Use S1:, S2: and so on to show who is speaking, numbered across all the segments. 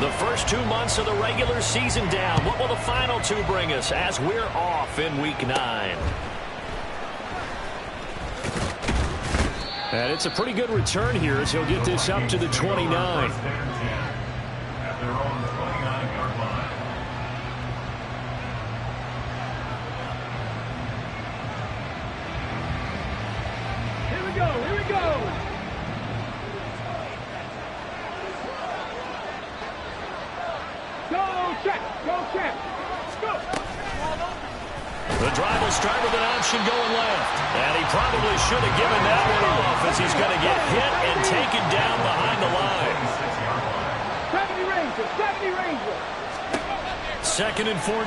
S1: The first 2 months of the regular season down. What will the final 2 bring us as we're off in Week 9? And it's a pretty good return here as he'll get this up to the 29.
S2: Here we go. Go check. Let's go.
S1: The drive will start with an option going left. And he probably should have given that one off as he's going to get hit and taken down behind the line.
S2: 70 Rangers.
S1: Second and 14.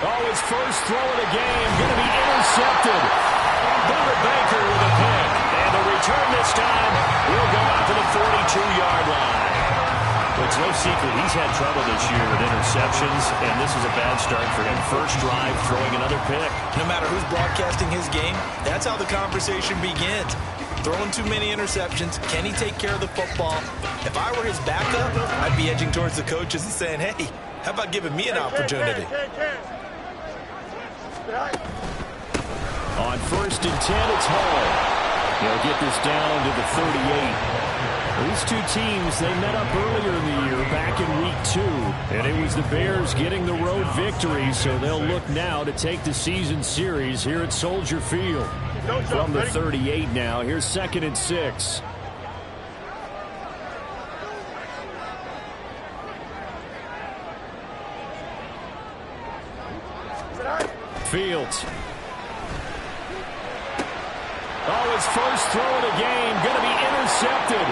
S1: Oh, his first throw of the game going to be intercepted. Buda Baker with a pick. And the return this time will go out to the 42-yard line. It's no secret he's had trouble this year with interceptions, and this is a bad start for him. First drive, throwing another pick.
S3: No matter who's broadcasting his game, that's how the conversation begins. Throwing too many interceptions. Can he take care of the football? If I were his backup, I'd be edging towards the coaches and saying, hey, how about giving me an opportunity?
S1: On 1st and 10, it's Hall. He'll get this down to the 38. These two teams, they met up earlier in the year, back in Week 2. And it was the Bears getting the road victory, so they'll look now to take the season series here at Soldier Field. From the 38 now, here's 2nd and 6. Fields. Oh, his first throw of the game, going to be intercepted.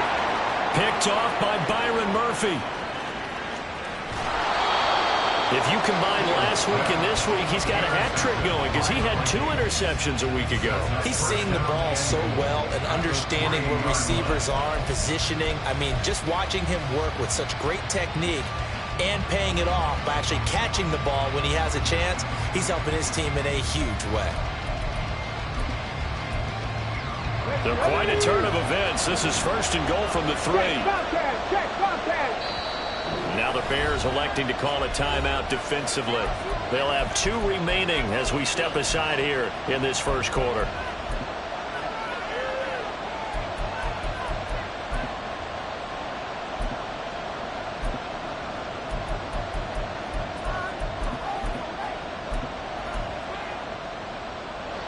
S1: Picked off by Byron Murphy. If you combine last week and this week, he's got a hat trick going because he had 2 interceptions a week ago.
S3: He's seeing the ball so well and understanding where receivers are and positioning. I mean, just watching him work with such great technique and paying it off by actually catching the ball when he has a chance, he's helping his team in a huge way.
S1: They're quite a turn of events. This is 1st and goal from the 3. Now the Bears electing to call a timeout defensively. They'll have 2 remaining as we step aside here in this first quarter.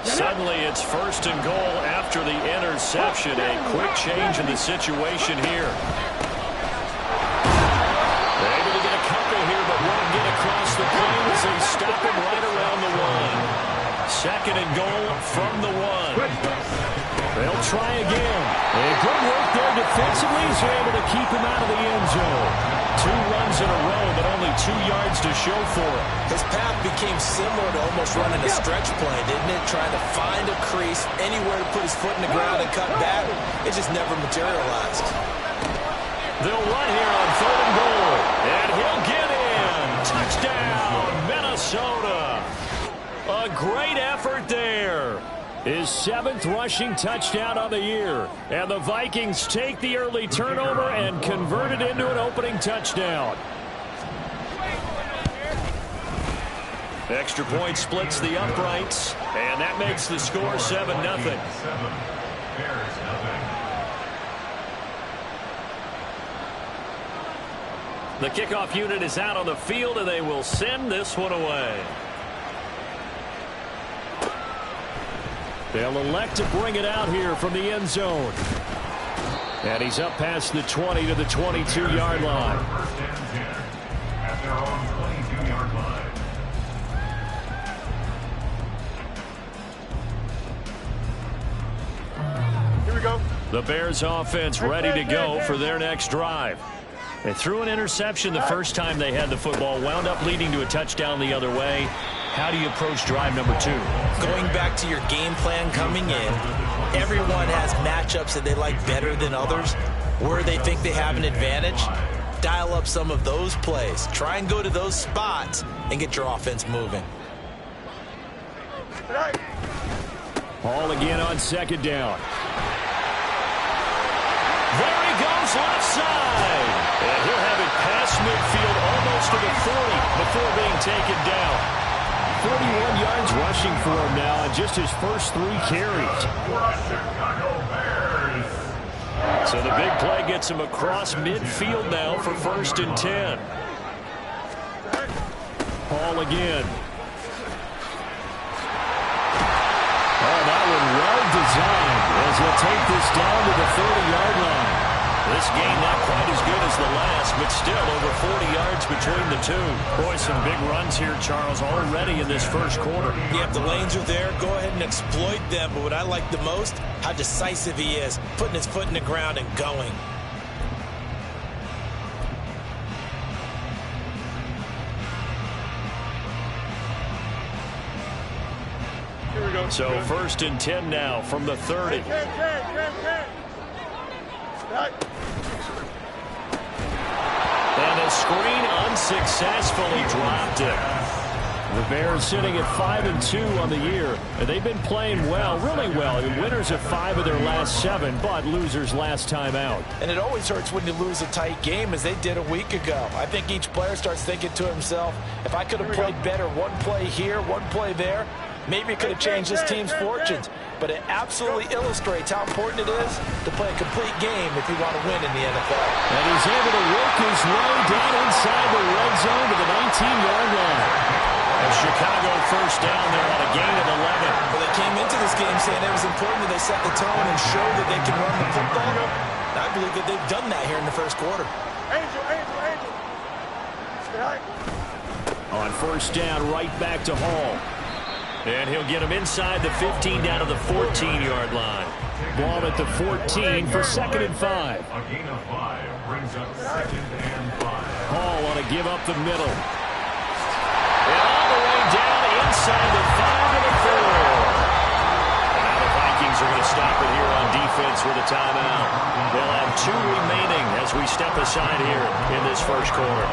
S1: Suddenly it's 1st and goal after the interception. A quick change in the situation here. They're able to get a couple here, but won't get across the plane as they stop him right around the 1. 2nd and goal from the 1. They'll try again. And good work there defensively as they're able to keep him out of the end zone. 2 runs in a row, but only 2 yards to show for it.
S3: His path became similar to almost running a stretch play, didn't it? Trying to find a crease, anywhere to put his foot in the ground and cut back. It just never materialized.
S1: They'll run here on 3rd and goal. And he'll get in. Touchdown, Minnesota. A great effort there. His 7th rushing touchdown of the year. And the Vikings take the early turnover and convert it into an opening touchdown. Extra point splits the uprights, and that makes the score 7-0. The kickoff unit is out on the field, and they will send this one away. They'll elect to bring it out here from the end zone. And he's up past the 20 to the 22-yard line.
S4: At their own 22-yard line.
S2: Here we go.
S1: The Bears offense ready to go for their next drive. They threw an interception the first time they had the football, wound up leading to a touchdown the other way. How do you approach drive number 2?
S3: Going back to your game plan coming in, everyone has matchups that they like better than others. Where they think they have an advantage, dial up some of those plays. Try and go to those spots and get your offense moving.
S1: Ball again on 2nd down. There he goes left side. And he'll have it past midfield almost to the 40 before being taken down. 41 yards rushing for him now on just his first 3 carries. So the big play gets him across midfield now for 1st and 10. Paul again. Oh, that one well designed as he'll take this down to the 30-yard line. This game not quite as good as the last, but still over 40 yards between the two. Boy, some big runs here, Charles, already in this first quarter.
S3: Yeah, if the lanes are there, go ahead and exploit them. But what I like the most, how decisive he is, putting his foot in the ground and going.
S1: So 1st and 10 now from the 30. And a screen unsuccessfully dropped it. The Bears sitting at 5-2 on the year. And they've been playing well, really well. The winners of 5 of their last 7, but losers last time out.
S3: And it always hurts when you lose a tight game, as they did a week ago. I think each player starts thinking to himself, if I could have played better one play here, one play there, maybe it could have changed this team's fortunes. But it absolutely illustrates how important it is to play a complete game if you want to win in the NFL.
S1: And he's able to work his way down inside the red zone to the 19-yard line. And Chicago first down there on a gain of 11.
S3: Well, they came into this game saying it was important that they set the tone and show that they can run the football. And I believe that they've done that here in the first quarter.
S2: Angel. Stay high.
S1: On first down, right back to Hall. And he'll get him inside the 15 down to the 14-yard line. Ball at the 14 for 2nd and 5.
S4: A gain of 5 brings up 2nd and 5.
S1: Hall on to give up the middle. And all the way down inside the 5 to the 4. And now the Vikings are going to stop it here on defense with a timeout. They'll have 2 remaining as we step aside here in this first quarter.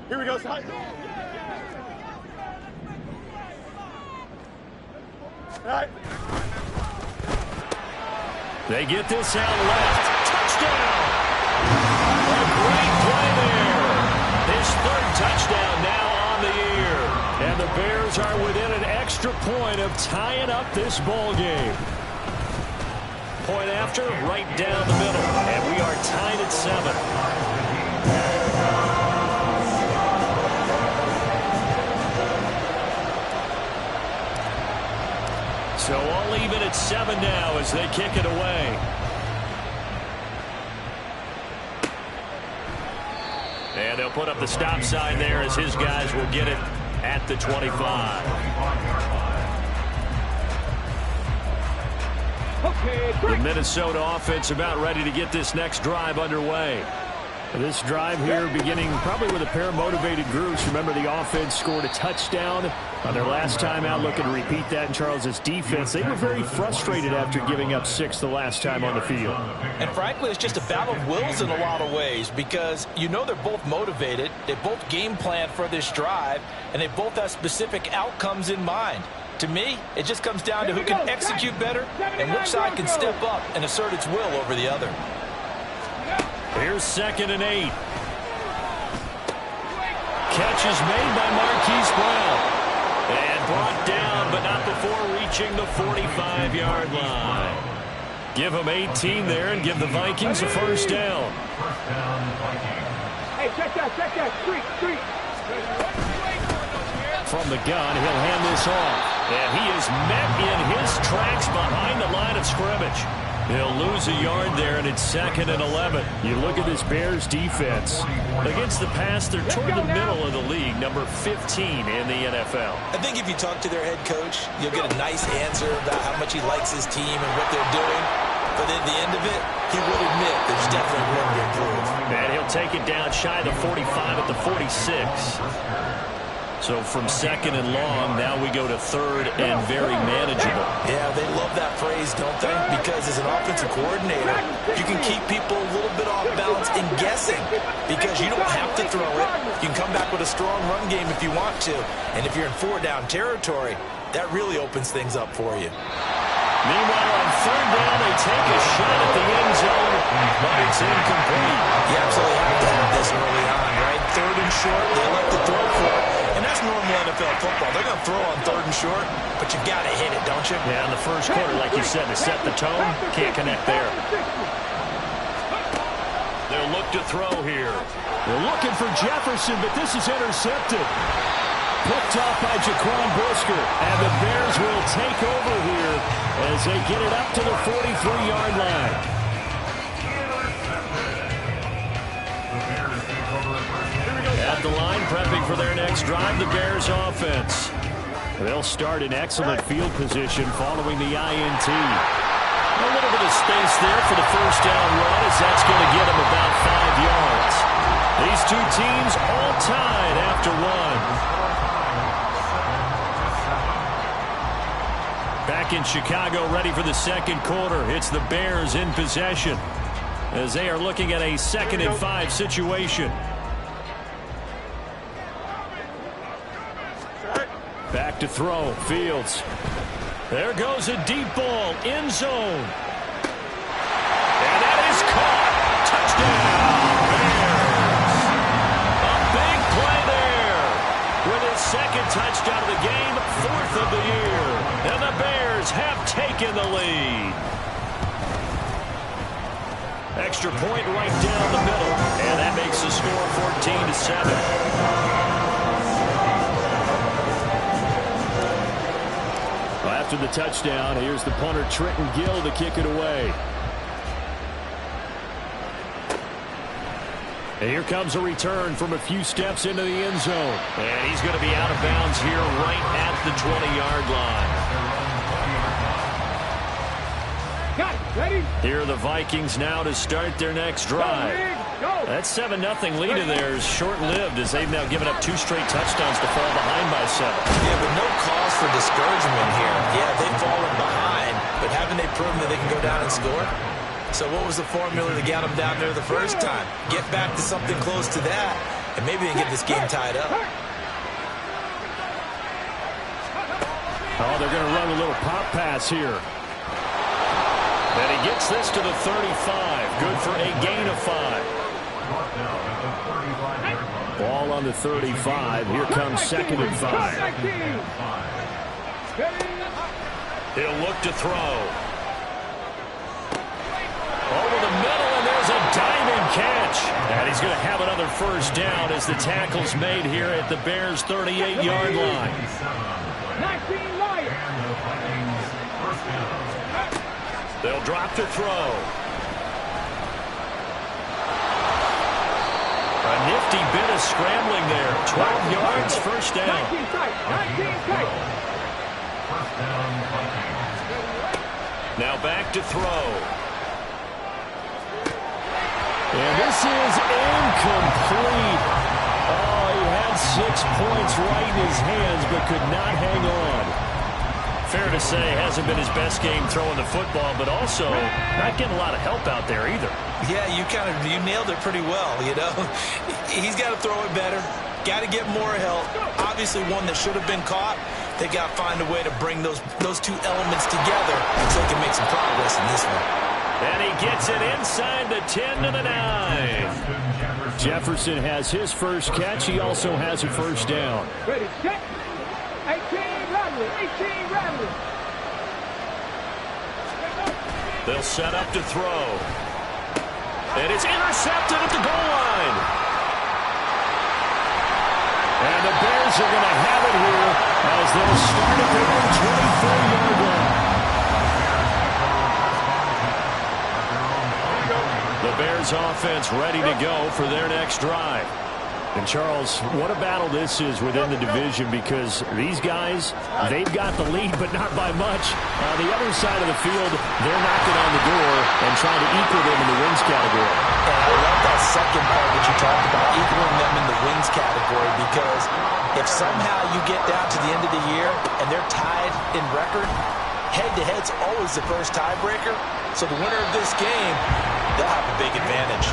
S2: Here we go, Sai. Right.
S1: They get this out left. Touchdown! A great play there. His 3rd touchdown now on the year. And the Bears are within an extra point of tying up this ball game. Point after, right down the middle. And we are tied at 7. So all even at 7 now as they kick it away. And they'll put up the stop sign there as his guys will get it at the 25. The Minnesota offense about ready to get this next drive underway. This drive here beginning probably with a pair of motivated groups. Remember, the offense scored a touchdown on their last time out. Looking to repeat that in Charles's defense. They were very frustrated after giving up 6 the last time on the field.
S3: And frankly, it's just a battle of wills in a lot of ways, because you know they're both motivated. They both game plan for this drive, and they both have specific outcomes in mind. To me, it just comes down to who can execute better and which side can step up and assert its will over the other.
S1: Here's 2nd and 8. Catch is made by Marquise Brown. And brought down, but not before reaching the 45-yard line. Give them 18 there and give the Vikings a first down.
S4: First down, Vikings.
S2: Hey, check that. Street.
S1: From the gun, he'll hand this off. And he is met in his tracks behind the line of scrimmage. They'll lose a yard there, and it's 2nd and 11. You look at this Bears defense. Against the pass, they're toward the middle of the league, number 15 in the NFL.
S3: I think if you talk to their head coach, you'll get a nice answer about how much he likes his team and what they're doing. But at the end of it, he would admit there's definitely room to improve.
S1: And he'll take it down shy of the 45 at the 46. So from second and long, now we go to third and very manageable.
S3: Yeah, they love that phrase, don't they? Because as an offensive coordinator, you can keep people a little bit off balance and guessing because you don't have to throw it. You can come back with a strong run game if you want to. And if you're in 4-down territory, that really opens things up for you.
S1: Meanwhile, on third down, they take a shot at the end zone, but it's incomplete.
S3: You absolutely have to have this early on, right? Third and short, they like to throw for it. And that's normal NFL football. They're going to throw on third and short, but you got to hit it, don't you?
S1: Yeah, in the first quarter, like you said, to set the tone, can't connect there. They'll look to throw here. They're looking for Jefferson, but this is intercepted. Picked off by Jaquan Brisker, and the Bears will take over here as they get it up to the 43-yard line. At the line, prepping for their next drive, the Bears offense. They'll start in excellent field position following the INT. A little bit of space there for the first down run, as that's going to get them about 5 yards. These two teams all tied after one. Back in Chicago, ready for the second quarter. It's the Bears in possession as they are looking at a 2nd and 5 situation. Back to throw, Fields. There goes a deep ball, end zone. And that is caught. Touchdown, Bears. A big play there. With his second touchdown of the game, 4th of the year. And the Bears have taken the lead. Extra point right down the middle. And that makes the score 14-7. After the touchdown, here's the punter Trenton Gill to kick it away. And here comes a return from a few steps into the end zone. And he's going to be out of bounds here right at the 20-yard line.
S2: Got it. Ready?
S1: Here are the Vikings now to start their next drive. That 7-0 lead of theirs short-lived as they've now given up 2 straight touchdowns to fall behind by 7.
S3: Yeah, but no cause for discouragement here. Yeah, they've fallen behind, but haven't they proven that they can go down and score? So what was the formula to get them down there the first time? Get back to something close to that, and maybe they get this game tied up.
S1: Oh, they're going to run a little pop pass here. And he gets this to the 35. Good for a gain of 5. Ball on the 35. Here comes 2nd and 5. He'll look to throw. Over the middle, and there's a diving catch. And he's going to have another first down as the tackle's made here at the Bears' 38-yard line.
S2: 19 Lions.
S1: They'll drop to throw. A nifty bit of scrambling there. 12 yards, first down.
S2: 19 tight. 19 tight.
S1: Now back to throw. And this is incomplete. Oh, he had 6 points right in his hands, but could not hang on. Fair to say, hasn't been his best game throwing the football, but also not getting a lot of help out there either.
S3: Yeah, you nailed it pretty well, you know. He's got to throw it better. Got to get more help. Obviously one that should have been caught. They got to find a way to bring those 2 elements together so they can make some progress in this one.
S1: And he gets it inside the 10 to the 9. Jefferson has his first catch. He also has a first down.
S2: Ready, set. 18 Rattler. 18 Rattler.
S1: They'll set up to throw. And it's intercepted at the goal line. And the Bears are going to have it here as they'll start at their own 24-yard line. The Bears offense ready to go for their next drive. And Charles, what a battle this is within the division, because these guys, they've got the lead, but not by much. On the other side of the field, they're knocking on the door and trying to equal them in the wins category.
S3: And I love that second part that you talked about, equaling them in the wins category, because if somehow you get down to the end of the year and they're tied in record, head-to-head's always the first tiebreaker. So the winner of this game, they'll have a big advantage.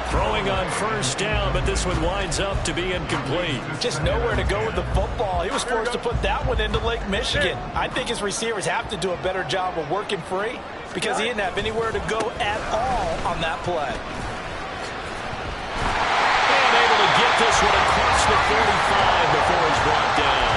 S1: Throwing on first down, but this one winds up to be incomplete.
S3: Just nowhere to go with the football. He was forced to put that one into Lake Michigan. I think his receivers have to do a better job of working free because he didn't have anywhere to go at all on that play.
S1: And able to get this one across the 45 before it's brought down.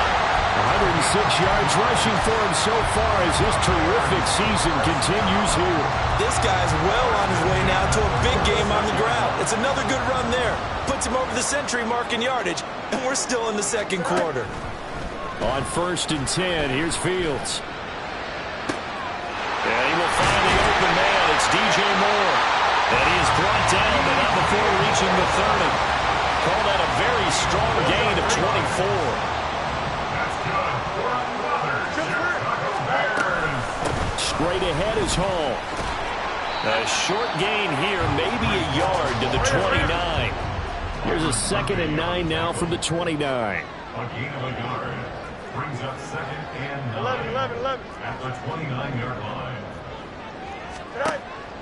S1: 106 yards rushing for him so far as his terrific season continues here.
S3: This guy's well on his way now to a big game on the ground. It's another good run there. Puts him over the century mark in yardage, and we're still in the second quarter.
S1: On 1st and 10, here's Fields. And he will find the open man. It's DJ Moore. And he is brought down, but not before reaching the 30. Call that a very strong gain of 24. Straight ahead is Hall. A short gain here, maybe a yard to the 29. Here's a 2nd and 9 now from the 29.
S4: A gain of a yard brings up 2nd and 9 at the 29-yard line.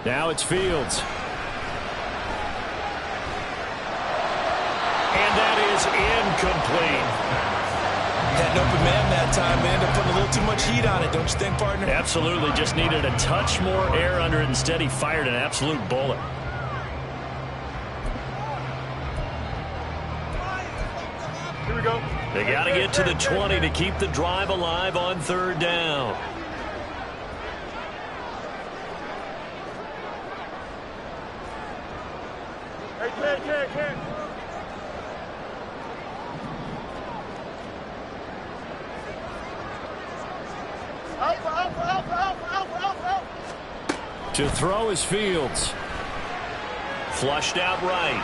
S1: Now it's Fields. And that is incomplete.
S3: Had an open man that time, but ended up putting a little too much heat on it, don't you think, partner?
S1: Absolutely. Just needed a touch more air under it. Instead, he fired an absolute bullet.
S2: Here we go.
S1: They got to get to the 20 to keep the drive alive on 3rd down.
S2: Hey.
S1: To throw is Fields. Flushed out right.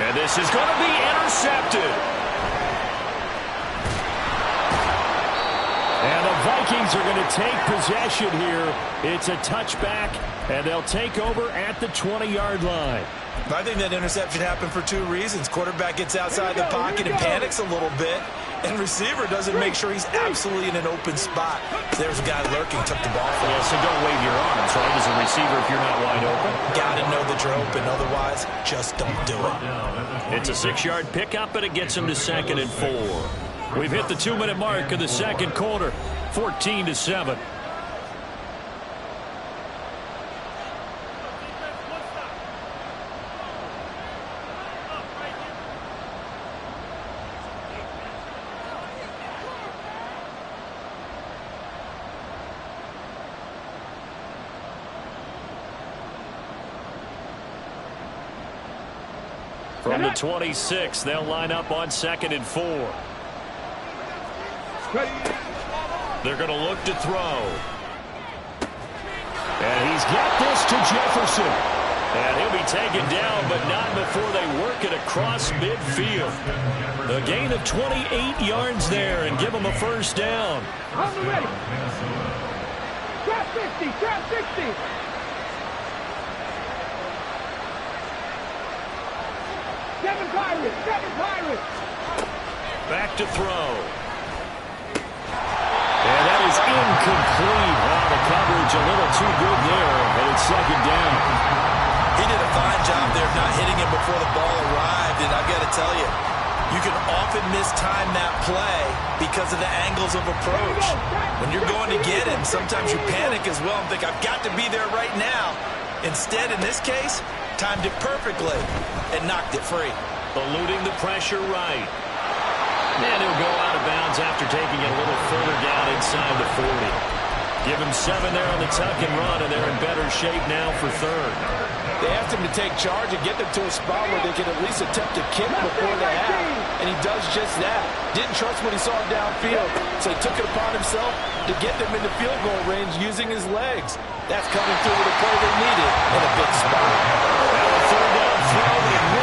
S1: And this is going to be intercepted. And the Vikings are going to take possession here. It's a touchback, and they'll take over at the 20-yard line.
S3: I think that interception happened for 2 reasons. Quarterback gets outside the pocket and panics a little bit, and receiver doesn't make sure he's absolutely in an open spot. There's a guy lurking, took the ball from him.
S1: Yeah, so don't wave your arms, right, as a receiver if you're not wide open.
S3: Got to know that you're open. Otherwise, just don't do it.
S1: It's a 6-yard pickup, and it gets him to 2nd and 4. We've hit the 2-minute mark of the second quarter, 14-7. From the 26, they'll line up on 2nd and 4. They're going to look to throw. And he's got this to Jefferson. And he'll be taken down, but not before they work it across midfield. A gain of 28 yards there and give him a 1st down.
S2: On the ready. Trap 50, trap 60. Seven Pirates.
S1: Back to throw. And that is incomplete. Wow, the coverage a little too good there, and it's 2nd down.
S3: He did a fine job there of not hitting him before the ball arrived, and I've got to tell you, you can often mistime that play because of the angles of approach. When you're going to get him, sometimes you panic as well and think, I've got to be there right now. Instead, in this case, timed it perfectly and knocked it free.
S1: Eluding the pressure right. And he'll go out of bounds after taking it a little further down inside the 40. Give him 7 there on the tuck and run, and they're in better shape now for 3rd.
S3: They asked him to take charge and get them to a spot where they can at least attempt to kick before the half, and he does just that. Didn't trust what he saw downfield, so he took it upon himself to get them into field goal range using his legs. That's coming through with a play they needed in a big spot.
S1: Now a 3rd down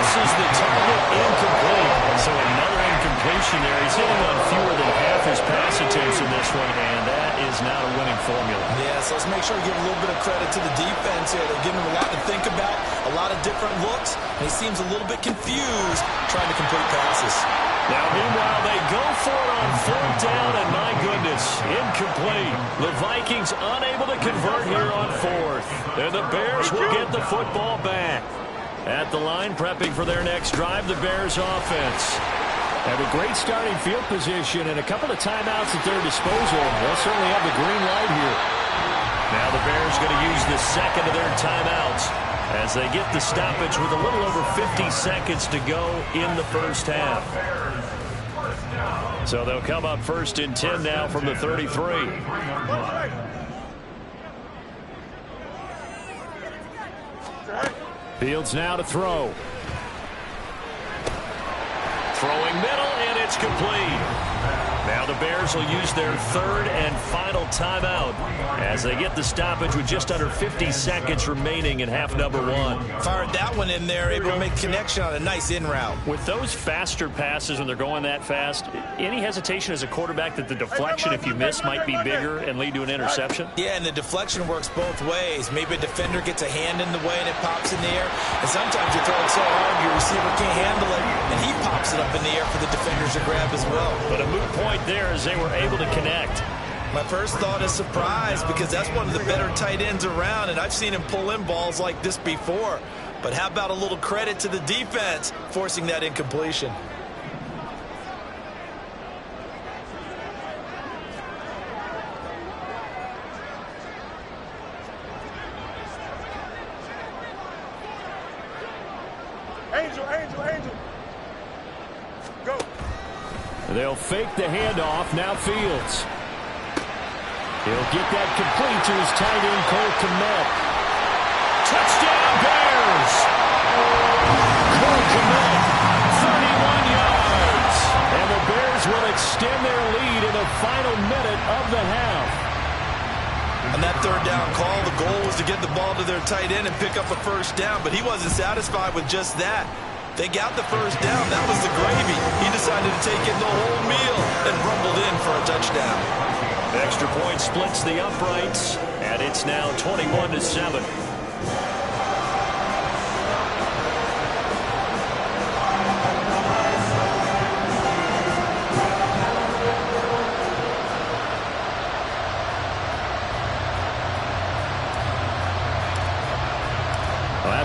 S1: misses the target, incomplete. So another incompletion there. He's hitting on fewer than half his pass attempts in this one, and that is not a winning formula.
S3: Yeah, so let's make sure we give a little bit of credit to the defense here. They're giving him a lot to think about, a lot of different looks, and he seems a little bit confused trying to complete passes.
S1: Now, meanwhile, they go for it on 4th down, and my goodness, incomplete. The Vikings unable to convert here on 4th. And the Bears will get the football back. At the line, prepping for their next drive, the Bears offense. Have a great starting field position and a couple of timeouts at their disposal. They'll certainly have the green light here. Now the Bears going to use the second of their timeouts as they get the stoppage with a little over 50 seconds to go in the first half. So they'll come up 1st and 10 now from the 33. Fields now to throw. Throwing middle, and it's complete. Now the Bears will use their 3rd and final timeout as they get the stoppage with just under 50 seconds remaining in half number 1.
S3: Fired that one in there, able to make connection on a nice in route.
S1: With those faster passes when they're going that fast, any hesitation as a quarterback that the deflection, if you miss, might be bigger and lead to an interception?
S3: Yeah, and the deflection works both ways. Maybe a defender gets a hand in the way and it pops in the air. And sometimes you throw it so hard your receiver can't handle it, and he pops it up in the air for the defenders to grab as well.
S1: But a moot point there as they were able to connect.
S3: My first thought is surprise, because that's one of the better tight ends around, and I've seen him pull in balls like this before. But how about a little credit to the defense forcing that incompletion?
S2: Angel. Go.
S1: They'll fake the handoff. Now Fields. He'll get that complete to his tight end, Cole Kmet. Touchdown, Bears! Cole Kmet, 31 yards. And the Bears will extend their lead in the final minute of the half.
S3: On that 3rd down call, the goal was to get the ball to their tight end and pick up a 1st down, but he wasn't satisfied with just that. They got the 1st down. That was the gravy. He decided to take in the whole meal and rumbled in for a touchdown.
S1: Extra point splits the uprights, and it's now 21-7.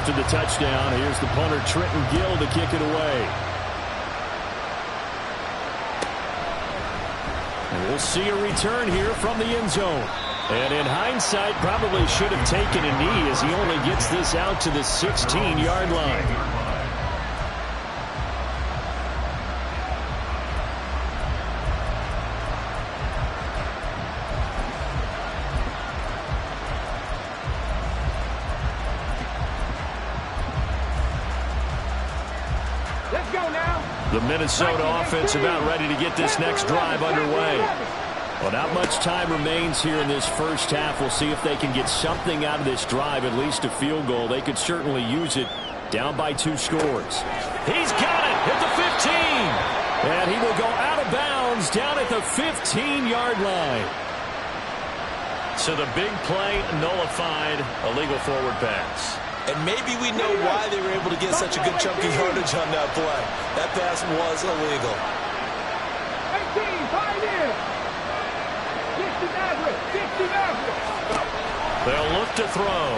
S1: After the touchdown, here's the punter, Trenton Gill, to kick it away. And we'll see a return here from the end zone. And in hindsight, probably should have taken a knee as he only gets this out to the 16-yard line. The Minnesota offense about ready to get this next drive underway. Well, not much time remains here in this first half. We'll see if they can get something out of this drive, at least a field goal. They could certainly use it down by 2 scores. He's got it at the 15. And he will go out of bounds down at the 15-yard line. So the big play nullified, a legal forward pass.
S3: And maybe we know why they were able to get such a good chunky yardage on that play. That pass was illegal.
S2: 18, fight in. 60 Nazareth, 60 Nazareth.
S1: They'll look to throw.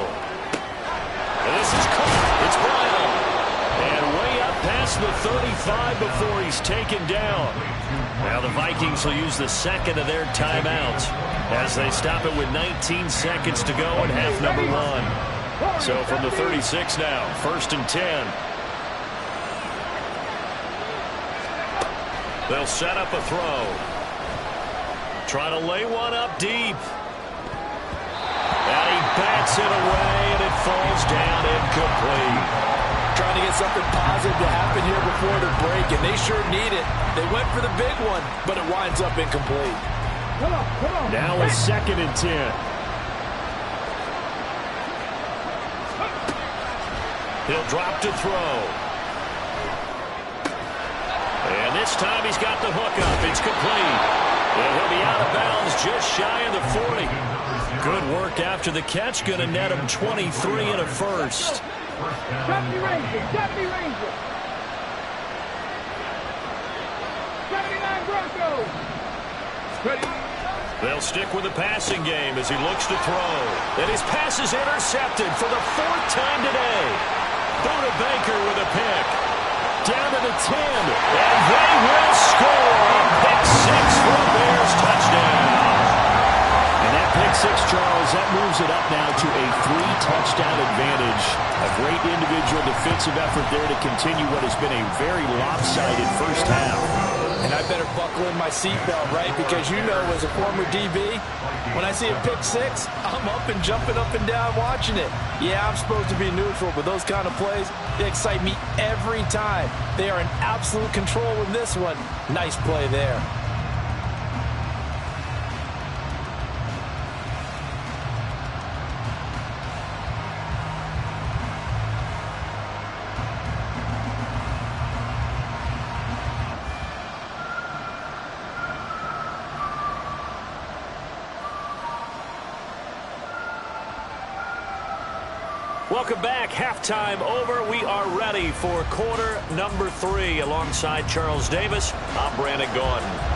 S1: This is caught. It's Brown. And way up past the 35 before he's taken down. Now the Vikings will use the second of their timeouts as they stop it with 19 seconds to go in half number 1. So from the 36 now, 1st and 10. They'll set up a throw. Try to lay one up deep. And he bats it away, and it falls down incomplete.
S3: Trying to get something positive to happen here before the break, and they sure need it. They went for the big one, but it winds up incomplete.
S2: Come on.
S1: Now it's 2nd and 10. He'll drop to throw. And this time he's got the hook up. It's complete. And he'll be out of bounds just shy of the 40. Good work after the catch. Going to net him 23 and a first.
S2: Deputy Ranger, Deputy Ranger. 79 Broncos. Ready.
S1: They'll stick with the passing game as he looks to throw. And his pass is intercepted for the 4th time today. Buda Baker with a pick. Down to the 10. And they will score. A pick 6 for a Bears touchdown. And that pick 6, Charles, that moves it up now to a 3-touchdown advantage. A great individual defensive effort there to continue what has been a very lopsided first half.
S3: And I better buckle in my seatbelt, right? Because you know, as a former DB, when I see a pick 6, I'm up and jumping up and down watching it. Yeah, I'm supposed to be neutral, but those kind of plays, they excite me every time. They are in absolute control in this one. Nice play there.
S1: Welcome back. Halftime over. We are ready for quarter number 3. Alongside Charles Davis, I'm Brandon Gaudin.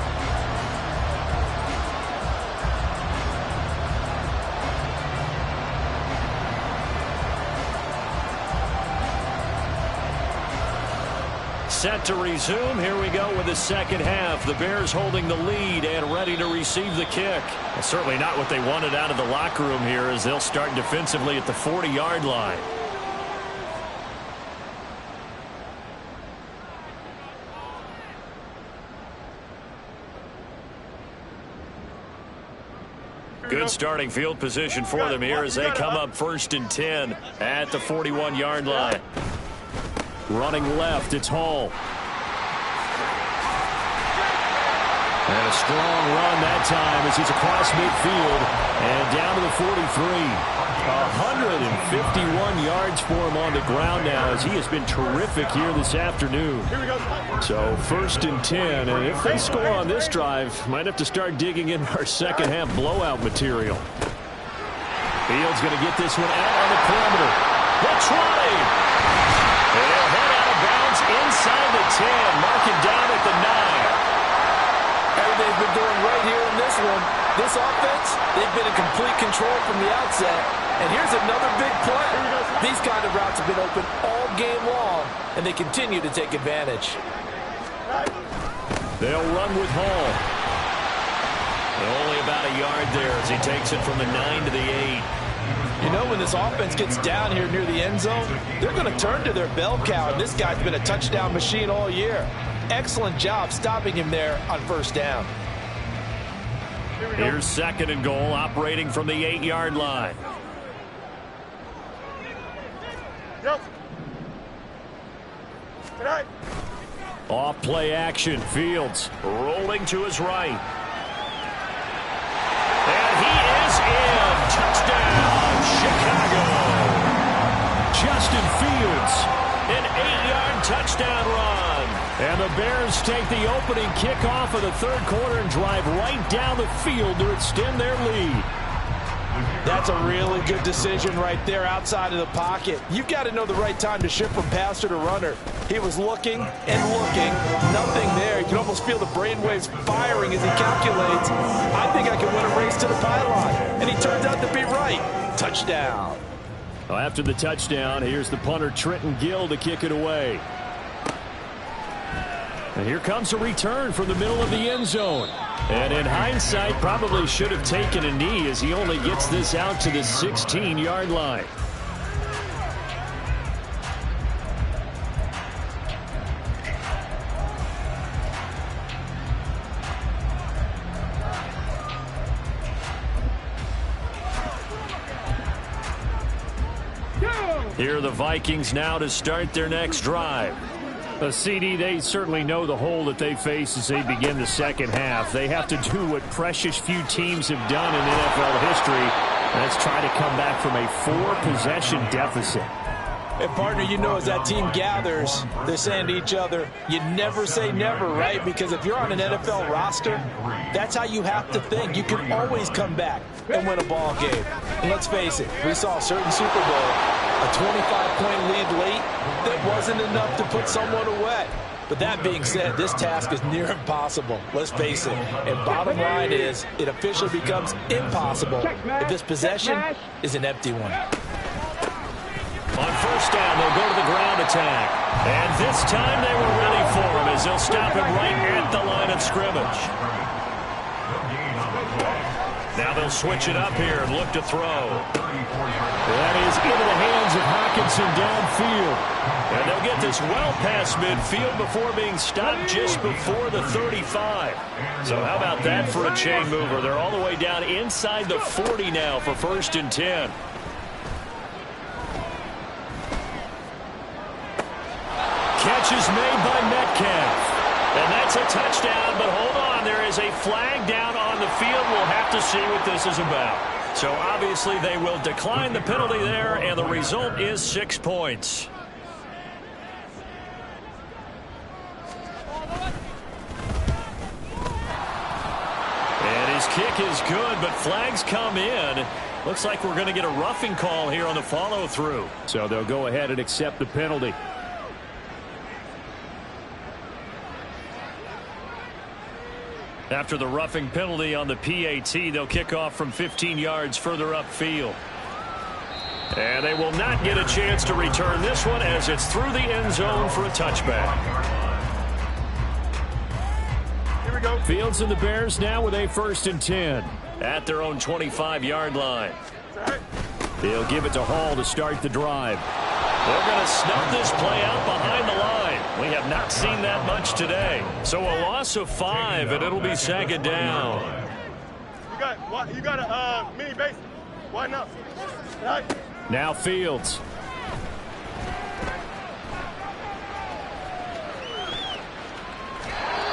S1: Set to resume. Here we go with the second half. The Bears holding the lead and ready to receive the kick. Well, certainly not what they wanted out of the locker room here as they'll start defensively at the 40-yard line. Good starting field position for them here as they come up 1st and 10 at the 41-yard line. Running left, it's Hall. And a strong run that time as he's across midfield and down to the 43. 151 yards for him on the ground now as he has been terrific here this afternoon. So 1st and 10, and if they score on this drive, might have to start digging in our second half blowout material. Fields going to get this one out on the perimeter. They'll try. And they'll head out of bounds inside the 10, marking down at the 9.
S3: Everything's been going right here in this one. This offense, they've been in complete control from the outset. And here's another big play. These kind of routes have been open all game long, and they continue to take advantage.
S1: They'll run with Hall. Only about a yard there as he takes it from the 9 to the 8.
S3: You know, when this offense gets down here near the end zone, they're going to turn to their bell cow, and this guy's been a touchdown machine all year. Excellent job stopping him there on 1st down.
S1: Here's 2nd and goal, operating from the 8-yard line. Off play action, Fields rolling to his right. And he is in. Touchdown, Chicago. Justin Fields, an 8-yard touchdown run. And the Bears take the opening kickoff of the 3rd quarter and drive right down the field to extend their lead.
S3: That's a really good decision right there outside of the pocket. You've got to know the right time to shift from passer to runner. He was looking and looking. Nothing there. You can almost feel the brainwaves firing as he calculates. I think I can win a race to the pylon. And he turns out to be right. Touchdown.
S1: Well, after the touchdown, here's the punter Trenton Gill to kick it away. And here comes a return from the middle of the end zone. And in hindsight, probably should have taken a knee as he only gets this out to the 16-yard line. Here are the Vikings now to start their next drive. CD, they certainly know the hole that they face as they begin the second half. They have to do what precious few teams have done in NFL history. Let's try to come back from a 4-possession deficit.
S3: And partner, you know, as that team gathers, they're saying to each other, you never say never, right? Because if you're on an NFL roster, that's how you have to think. You can always come back and win a ball game. And let's face it, we saw a certain Super Bowl, a 25-point lead late that wasn't enough to put someone away. But that being said, this task is near impossible. Let's face it. And bottom line is, it officially becomes impossible if this possession is an empty one.
S1: On first down, they'll go to the ground attack. And this time they were ready for him as they'll stop him right at the line of scrimmage. Now they'll switch it up here and look to throw. That is into the hands of Hockenson downfield. And they'll get this well past midfield before being stopped just before the 35. So how about that for a chain mover? They're all the way down inside the 40 now for 1st and 10. Catch is made by Metcalf. And that's a touchdown, but hold on. There is a flag down on the field. We'll have to see what this is about. So obviously they will decline the penalty there, and the result is 6 points. And his kick is good, but flags come in. Looks like we're going to get a roughing call here on the follow-through. So they'll go ahead and accept the penalty. After the roughing penalty on the PAT, they'll kick off from 15 yards further upfield. And they will not get a chance to return this one as it's through the end zone for a touchback.
S2: Here we go.
S1: Fields and the Bears now with a 1st and 10 at their own 25-yard line. They'll give it to Hall to start the drive. They're going to snub this play out behind the line. We have not seen that much today. So a loss of 5, and it'll be 2nd down.
S2: You got a mini base. Why not? Right.
S1: Now Fields.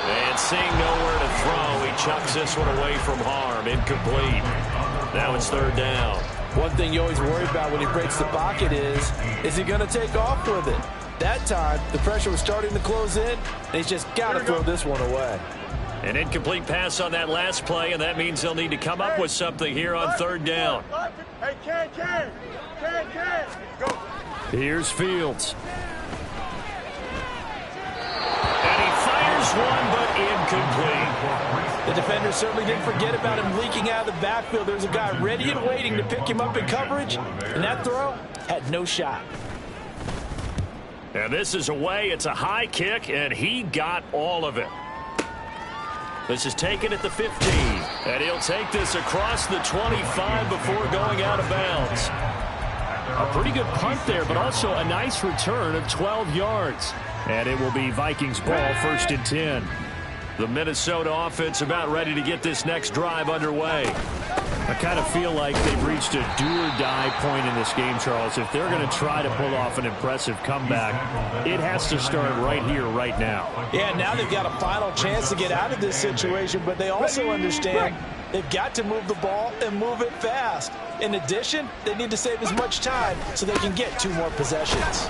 S1: And seeing nowhere to throw, he chucks this one away from harm. Incomplete. Now it's 3rd down.
S3: One thing you always worry about when he breaks the pocket is he going to take off with it? That time, the pressure was starting to close in, and he's just got to throw this one away.
S1: An incomplete pass on that last play, and that means they'll need to come up with something here on 3rd down.
S2: Hey, can. Go.
S1: Here's Fields. And he fires one, but incomplete.
S3: The defender certainly didn't forget about him leaking out of the backfield. There's a guy ready and waiting to pick him up in coverage, and that throw had no shot.
S1: And this is away. It's a high kick, and he got all of it. This is taken at the 15, and he'll take this across the 25 before going out of bounds. A pretty good punt there, but also a nice return of 12 yards. And it will be Vikings ball, 1st and 10. The Minnesota offense about ready to get this next drive underway. I kind of feel like they've reached a do-or-die point in this game, Charles. If they're going to try to pull off an impressive comeback, it has to start right here, right now.
S3: Yeah, now they've got a final chance to get out of this situation, but they also understand they've got to move the ball and move it fast. In addition, they need to save as much time so they can get 2 more possessions.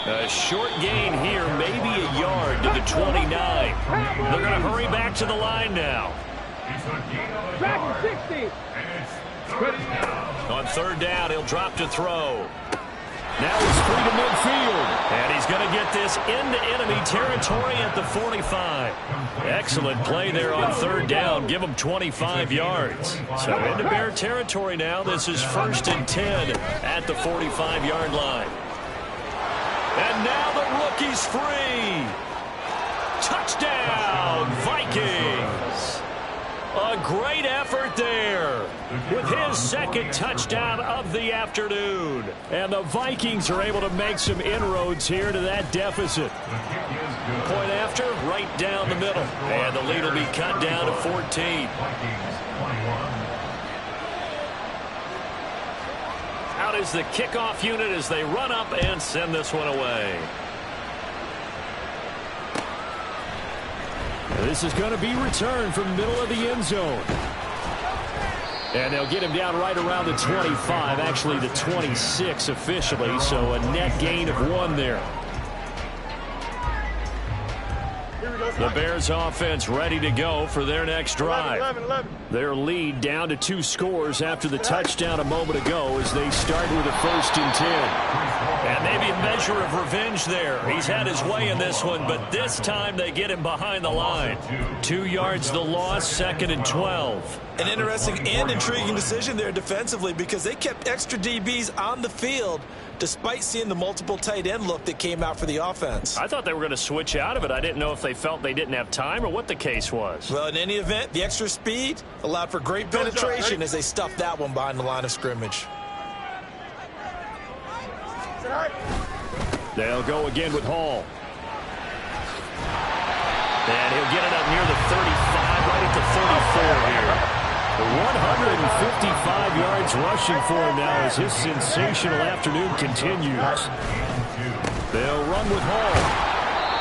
S1: A short gain here, maybe a yard to the 29. They're going to hurry back to the line now.
S2: Back to 60.
S1: On 3rd down, he'll drop to throw. Now he's free to midfield. And he's going to get this into enemy territory at the 45. Excellent play there on 3rd down. Give him 25 yards. So into Bear territory now. This is 1st and 10 at the 45-yard line. And now the rookie's free. Touchdown, Vikings. A great effort there with his 2nd touchdown of the afternoon. And the Vikings are able to make some inroads here to that deficit. Point after, right down the middle. And the lead will be cut down to 14. Out is the kickoff unit as they run up and send this one away. This is going to be returned from the middle of the end zone. And they'll get him down right around the 25, actually the 26 officially, so a net gain of 1 there. The Bears offense ready to go for their next drive.
S2: 11.
S1: Their lead down to 2 scores after the touchdown a moment ago as they start with a 1st and 10. And maybe a measure of revenge there. He's had his way in this one, but this time they get him behind the line. 2 yards the loss, 2nd and 12.
S3: An interesting and intriguing decision there defensively because they kept extra DBs on the field despite seeing the multiple tight end look that came out for the offense.
S1: I thought they were going to switch out of it. I didn't know if they felt they didn't have time or what the case was.
S3: Well, in any event, the extra speed allowed for great penetration as they stuffed that one behind the line of scrimmage.
S1: They'll go again with Hall. And he'll get it up near the 35, right at the 34 here. 155 yards rushing for him now as his sensational afternoon continues. They'll run with Hall.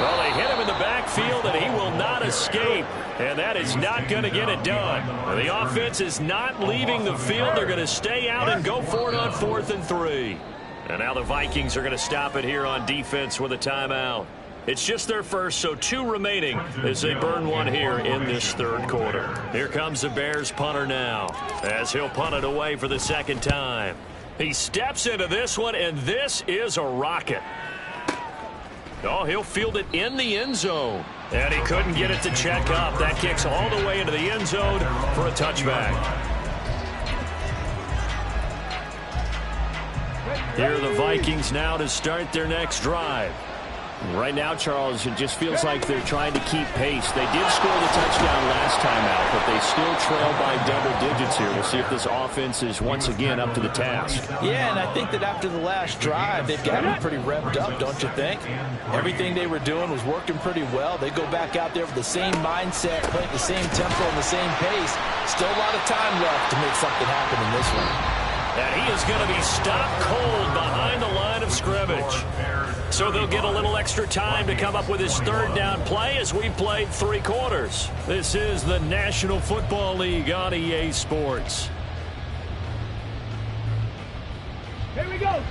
S1: Well, they hit him in the backfield, and he will not escape. And that is not going to get it done. The offense is not leaving the field. They're going to stay out and go for it on 4th and 3. And now the Vikings are going to stop it here on defense with a timeout. It's just their first, so 2 remaining as they burn 1 here in this 3rd quarter. Here comes the Bears punter now as he'll punt it away for the 2nd time. He steps into this one, and this is a rocket. Oh, he'll field it in the end zone. And he couldn't get it to check up. That kicks all the way into the end zone for a touchback. Here are the Vikings now to start their next drive. Right now, Charles, it just feels like they're trying to keep pace. They did score the touchdown last time out, but they still trail by double digits here. We'll see if this offense is once again up to the task.
S3: Yeah, and I think that after the last drive, they've got to be pretty revved up, don't you think? Everything they were doing was working pretty well. They go back out there with the same mindset, play at the same tempo and the same pace. Still a lot of time left to make something happen in this one.
S1: And he is going to be stopped cold behind the line of scrimmage. So they'll get a little extra time to come up with his 3rd down play as we played 3 quarters. This is the National Football League on EA Sports.
S2: Here we go.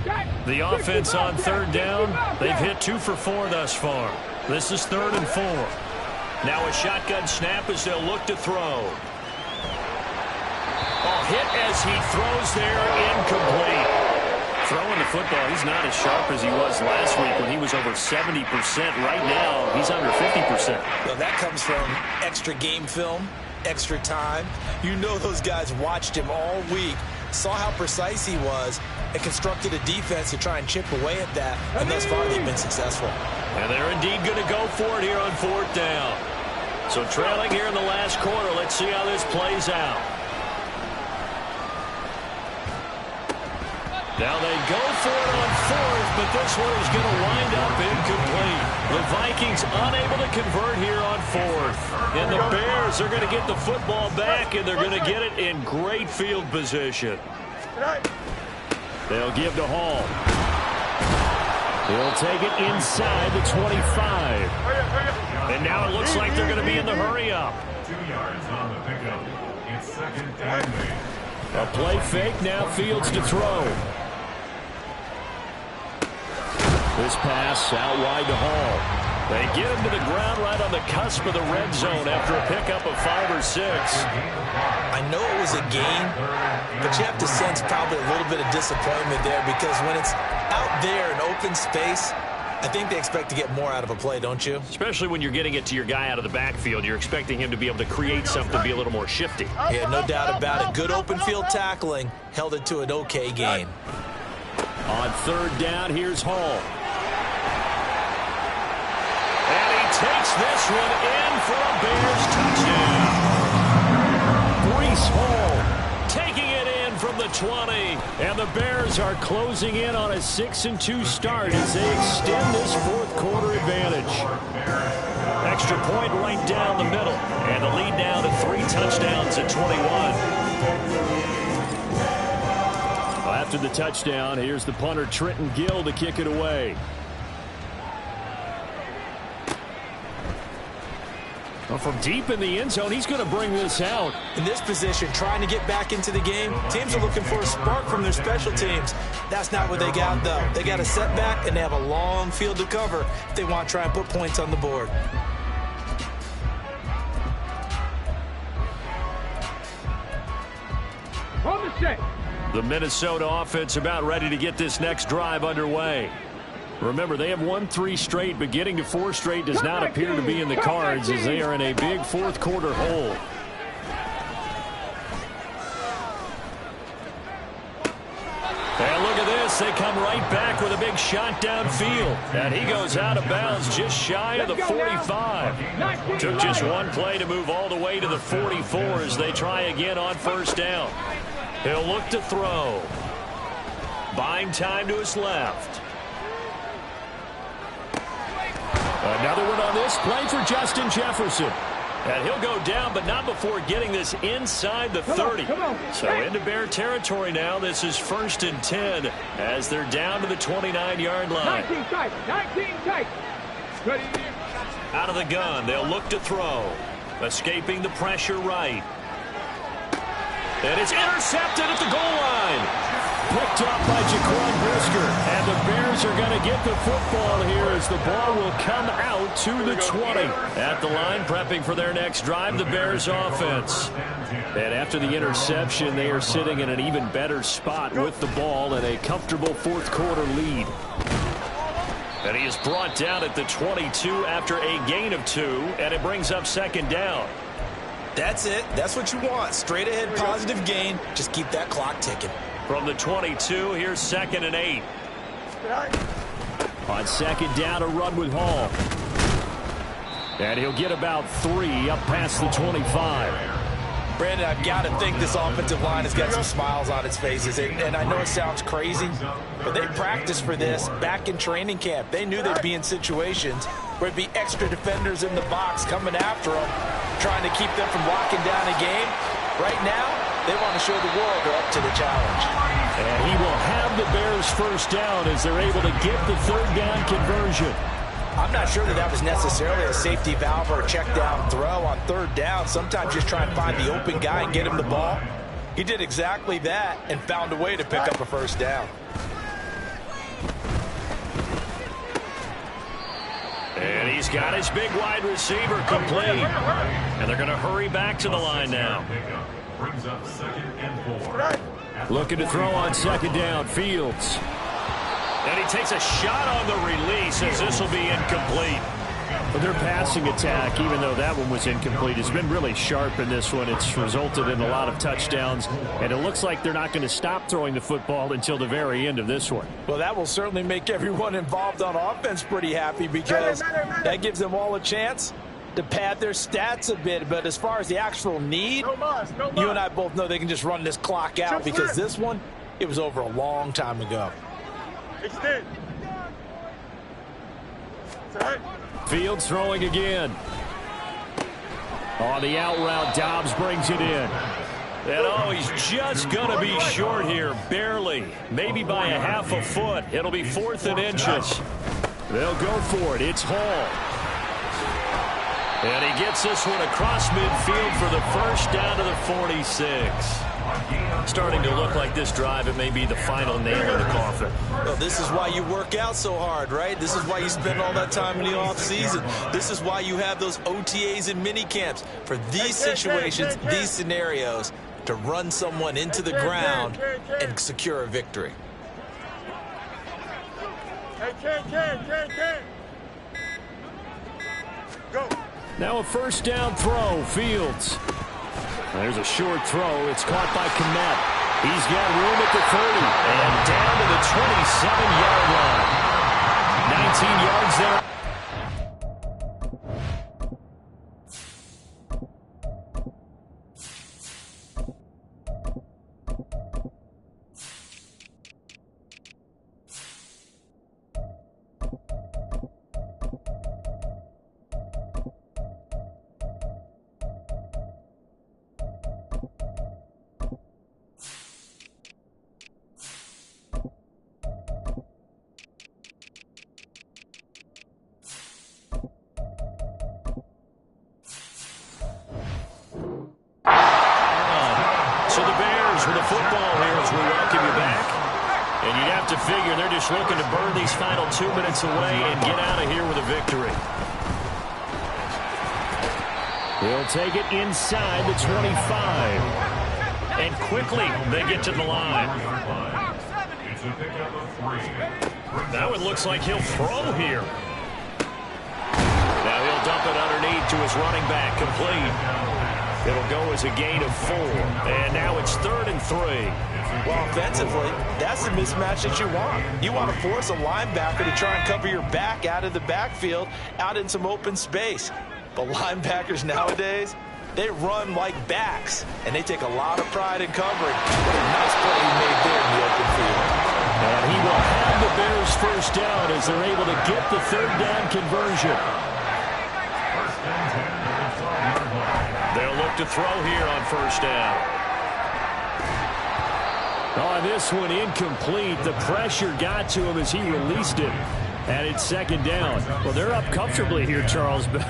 S1: The offense on 3rd down, they've hit 2 for 4 thus far. This is 3rd and 4. Now a shotgun snap as they'll look to throw. Hit as he throws there, incomplete. Throwing the football, he's not as sharp as he was last week when he was over 70%. Right now, he's under 50%.
S3: Well, that comes from extra game film, extra time. You know those guys watched him all week, saw how precise he was, and constructed a defense to try and chip away at that. And thus far, they've been successful.
S1: And they're indeed going to go for it here on 4th down. So trailing here in the last quarter, let's see how this plays out. Now they go for it on 4th, but this one is going to wind up incomplete. The Vikings unable to convert here on 4th. And the Bears are going to get the football back, and they're going to get it in great field position. They'll give to Hall. He'll take it inside the 25. And now it looks like they're going to be in the hurry-up.
S4: 2 yards on the pickup. It's 2nd and 8.
S1: A play fake, now Fields to throw. This pass out wide to Hall. They get him to the ground right on the cusp of the red zone after a pickup of 5 or 6.
S3: I know it was a gain, but you have to sense probably a little bit of disappointment there because when it's out there in open space, I think they expect to get more out of a play, don't you?
S1: Especially when you're getting it to your guy out of the backfield. You're expecting him to be able to create something, be a little more shifty.
S3: Yeah, no doubt about it. Good open field tackling held it to an okay gain.
S1: On 3rd down, here's Hall. And he takes this one in for a Bears touchdown. Breece Hall taking it in from the 20. And the Bears are closing in on a 6-2 start as they extend this 4th quarter advantage. Extra point right down the middle. And the lead now to 3 touchdowns at 21. After the touchdown, here's the punter Trenton Gill to kick it away. Well, from deep in the end zone, he's going to bring this out.
S3: In this position, trying to get back into the game, teams are looking for a spark from their special teams. That's not what they got, though. They got a setback, and they have a long field to cover if they want to try and put points on the board.
S2: On the set.
S1: The Minnesota offense about ready to get this next drive underway. Remember, they have won 3 straight, but getting to 4 straight does not appear to be in the cards as they are in a big fourth quarter hole. And look at this. They come right back with a big shot downfield. And he goes out of bounds just shy of the 45. Took just one play to move all the way to the 44 as they try again on first down. He'll look to throw. Buying time to his left. Another one on this play for Justin Jefferson. And he'll go down, but not before getting this inside the 30. So into Bear territory now. This is 1st and 10 as they're down to the 29-yard line.
S2: 19 tight. 19 tight. Ready.
S1: Out of the gun. They'll look to throw. Escaping the pressure right. And it's intercepted at the goal line. Picked up by Jaquan Brisker. And the Bears are going to get the football here as the ball will come out to the 20. At the line, prepping for their next drive, the Bears offense. And after the interception, they are sitting in an even better spot with the ball and a comfortable fourth quarter lead. And he is brought down at the 22 after a gain of 2, and it brings up 2nd down.
S3: That's it. That's what you want. Straight ahead positive gain. Just keep that clock ticking.
S1: From the 22, here's 2nd and 8. On 2nd down, a run with Hall. And he'll get about 3 up past the 25.
S3: Brandon, I've got to think this offensive line has got some smiles on its faces. And I know it sounds crazy, but they practiced for this back in training camp. They knew they'd be in situations where it'd be extra defenders in the box coming after them, trying to keep them from locking down a game. Right now, they want to show the world they're up to the challenge.
S1: And he will have the Bears first down as they're able to get the 3rd down conversion.
S3: I'm not sure that was necessarily a safety valve or a check down throw on 3rd down. Sometimes just try and find the open guy and get him the ball. He did exactly that and found a way to pick up a first down.
S1: And he's got his big wide receiver complete. And they're going to hurry back to the line now.
S4: Brings up 2nd and 4.
S1: Looking to throw on 2nd down, Fields. And he takes a shot on the release as this will be incomplete. But their passing attack, even though that one was incomplete, has been really sharp in this one. It's resulted in a lot of touchdowns, and it looks like they're not going to stop throwing the football until the very end of this one.
S3: Well, that will certainly make everyone involved on offense pretty happy because that gives them all a chance to pad their stats a bit. But as far as the actual need, you and I both know they can just run this clock out because this one, it was over a long time ago.
S2: Extend.
S1: Fields throwing again. On the out route, Dobbs brings it in. And oh, he's just going to be short here, barely. Maybe by a half a foot. It'll be 4th and inches. They'll go for it. It's Hall. And he gets this one across midfield for the first down to the 46. Starting to look like this drive, it may be the final nail in the coffin.
S3: Well, this is why you work out so hard, right? This is why you spend all that time in the offseason. This is why you have those OTAs and mini camps for these situations, these scenarios, to run someone into the ground and secure a victory.
S2: Go.
S1: Now a first down throw, Fields. There's a short throw. It's caught by Kmet. He's got room at the 30 and down to the 27-yard line. 19 yards there. So the Bears with the football here as we welcome you back. And you'd have to figure they're just looking to burn these final 2 minutes away and get out of here with a victory. He'll take it inside the 25. And quickly they get to the line. That one looks like he'll throw here. Now he'll dump it underneath to his running back, complete. It'll go as a gain of 4. And now it's 3rd and 3.
S3: Well, offensively, that's the mismatch that you want. You want to force a linebacker to try and cover your back out of the backfield, out in some open space. But linebackers nowadays, they run like backs, and they take a lot of pride in covering. What a nice play he made there in the open field.
S1: And he will have the Bears first down as they're able to get the 3rd down conversion. They'll look to throw here on 1st down. Oh, this one incomplete. The pressure got to him as he released it. And it's 2nd down. Well, they're up comfortably here, Charles, but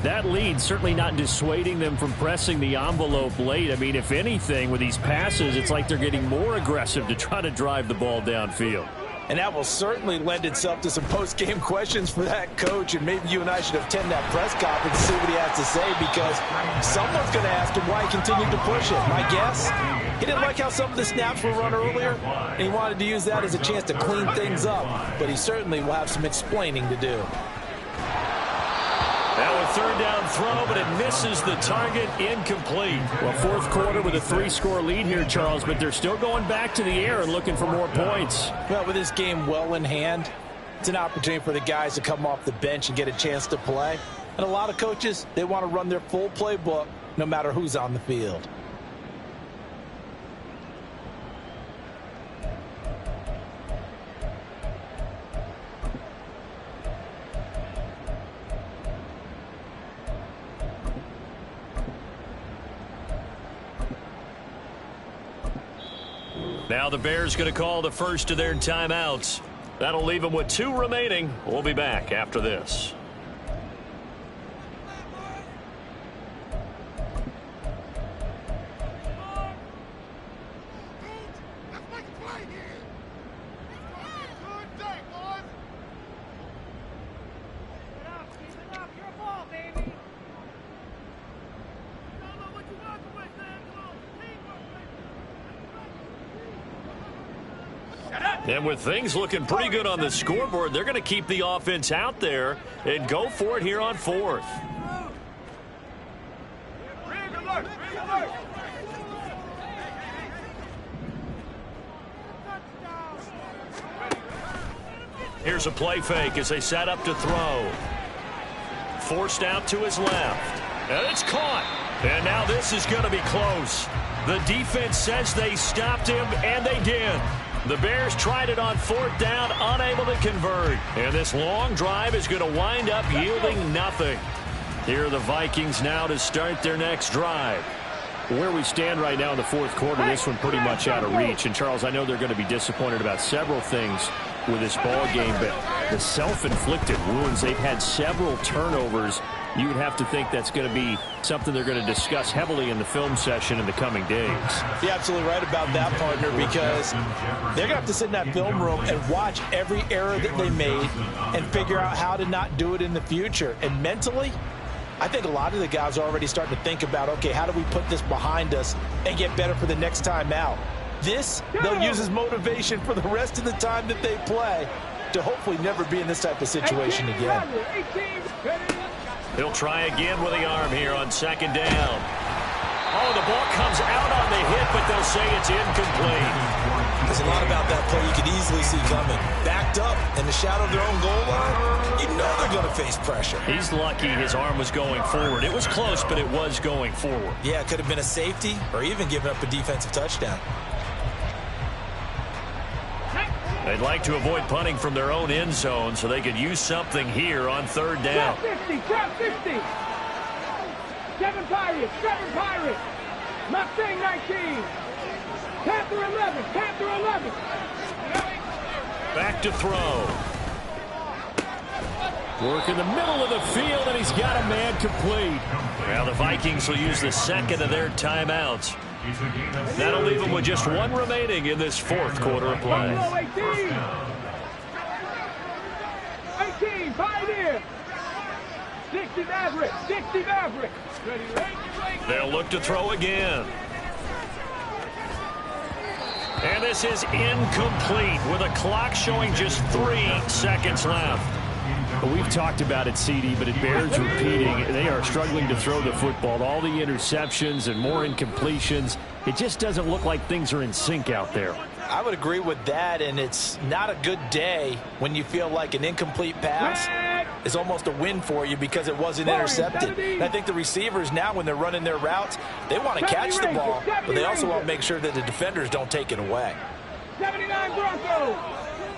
S1: that lead certainly not dissuading them from pressing the envelope late. I mean, if anything, with these passes, it's like they're getting more aggressive to try to drive the ball downfield.
S3: And that will certainly lend itself to some post-game questions for that coach. And maybe you and I should attend that press conference and see what he has to say, because someone's going to ask him why he continued to push it. My guess, he didn't like how some of the snaps were run earlier, and he wanted to use that as a chance to clean things up. But he certainly will have some explaining to do.
S1: Now a 3rd down throw, but it misses the target, incomplete. Well, 4th quarter with a 3-score lead here, Charles, but they're still going back to the air and looking for more points.
S3: Well, with this game well in hand, it's an opportunity for the guys to come off the bench and get a chance to play. And a lot of coaches, they want to run their full playbook no matter who's on the field.
S1: Now the Bears going to call the first of their timeouts. That'll leave them with 2 remaining. We'll be back after this. And with things looking pretty good on the scoreboard, they're going to keep the offense out there and go for it here on 4th. Here's a play fake as they set up to throw. Forced out to his left. And it's caught. And now this is going to be close. The defense says they stopped him, and they did. The Bears tried it on 4th down, unable to convert. And this long drive is going to wind up yielding nothing. Here are the Vikings now to start their next drive. Where we stand right now in the 4th quarter, this one pretty much out of reach. And, Charles, I know they're going to be disappointed about several things with this ball game, but the self-inflicted wounds, they've had several turnovers. You would have to think that's going to be something they're going to discuss heavily in the film session in the coming days.
S3: You're absolutely right about that, partner, because they're going to have to sit in that film room and watch every error that they made and figure out how to not do it in the future. And mentally, I think a lot of the guys are already starting to think about, okay, how do we put this behind us and get better for the next time out? This, they'll use as motivation for the rest of the time that they play to hopefully never be in this type of situation again.
S1: He'll try again with the arm here on 2nd down. Oh, the ball comes out on the hit, but they'll say it's incomplete.
S3: There's a lot about that play you could easily see coming. Backed up in the shadow of their own goal line, you know they're going to face pressure.
S1: He's lucky his arm was going forward. It was close, but it was going forward.
S3: Yeah, it could have been a safety or even given up a defensive touchdown.
S1: They'd like to avoid punting from their own end zone so they could use something here on 3rd down.
S2: Trap 50, trap 50. 7 Pirates, 7 Pirates. Mustang 19. Panther 11, Panther 11.
S1: Back to throw. Work in the middle of the field, and he's got a man complete. Now the Vikings will use the 2nd of their timeouts. That'll leave them with just one remaining in this fourth quarter of play.
S2: 18, Pioneer. 60 Maverick, 60 Maverick.
S1: They'll look to throw again. And this is incomplete with a clock showing just 3 seconds left. We've talked about it, CD, but it bears repeating. They are struggling to throw the football. All the interceptions and more incompletions. It just doesn't look like things are in sync out there.
S3: I would agree with that, and it's not a good day when you feel like an incomplete pass is almost a win for you because it wasn't intercepted. And I think the receivers now, when they're running their routes, they want to catch the ball, but they also want to make sure that the defenders don't take it away.
S2: 79 Broncos.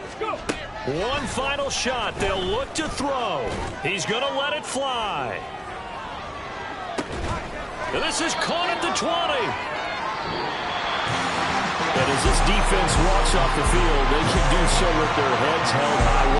S2: Let's go.
S1: One final shot. They'll look to throw. He's going to let it fly. And this is caught at the 20. And as this defense walks off the field, they can do so with their heads held high.